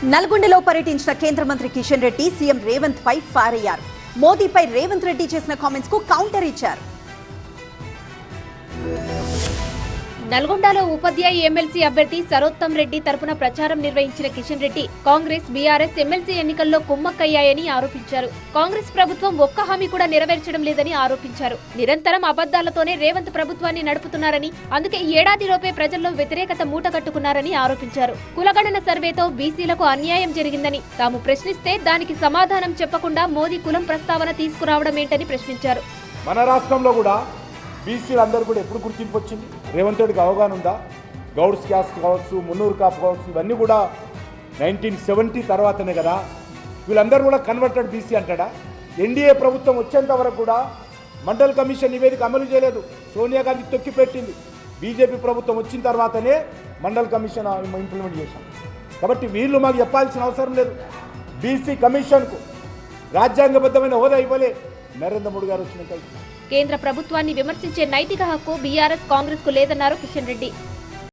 నల్గొండలో పర్యటించిన కేంద్ర మంత్రి కిషన్ రెడ్డి సీఎం రేవంత్ పై ఫైర్ అయ్యారు. మోదీపై రేవంత్ రెడ్డి చేసిన కామెంట్స్ కు కౌంటర్ ఇచ్చారు. నల్గొండలో ఉపాధ్యాయ ఎమ్మెల్సీ అభ్యర్థి సరోత్తం రెడ్డి తరపున ప్రచారం నిర్వహించిన కిషన్ రెడ్డి కాంగ్రెస్ బీఆర్ఎస్ ఎమ్మెల్సీ ఎన్నికల్లో కుమ్మక్కయ్యాయని ఆరోపించారు. కాంగ్రెస్ ప్రభుత్వం ఒక్క హామీ కూడా నెరవేర్చడం లేదని ఆరోపించారు. నిరంతరం అబద్దాలతోనే రేవంత్ ప్రభుత్వాన్ని నడుపుతున్నారని, అందుకే ఏడాదిలోపే ప్రజల్లో వ్యతిరేకత మూటగట్టుకున్నారని ఆరోపించారు. కులగణన సర్వేతో బీసీలకు అన్యాయం జరిగిందని తాము ప్రశ్నిస్తే దానికి సమాధానం చెప్పకుండా మోదీ కులం ప్రస్తావన తీసుకురావడమేంటని ప్రశ్నించారు. మన రాష్ట్రంలో కూడా బీసీలందరూ కూడా ఎప్పుడు గుర్తింపు వచ్చింది? రేవంత్ రెడ్డికి అవగాహన ఉందా? గౌడ్స్ క్యాస్ట్ కావచ్చు, మున్నూరు కాపు కావచ్చు, ఇవన్నీ కూడా 1970 తర్వాతనే కదా. వీళ్ళందరూ కూడా కన్వర్టెడ్ బీసీ అంటాడా? ఎన్డీఏ ప్రభుత్వం వచ్చేంత వరకు కూడా మండల్ కమిషన్ నివేదిక అమలు చేయలేదు. సోనియా గాంధీ తొక్కిపెట్టింది. బీజేపీ ప్రభుత్వం వచ్చిన తర్వాతనే మండల్ కమిషన్ ఇంప్లిమెంట్ చేశాం. కాబట్టి వీళ్ళు మాకు చెప్పాల్సిన అవసరం లేదు. బీసీ కమిషన్కు రాజ్యాంగబద్ధమైన హోదా ఇవ్వలే. నరేంద్ర మోడీ గారు వచ్చినాక కేంద్ర ప్రభుత్వాన్ని విమర్శించే నైతిక హక్కు బీఆర్ఎస్ కాంగ్రెస్ కు లేదన్నారు కిషన్ రెడ్డి.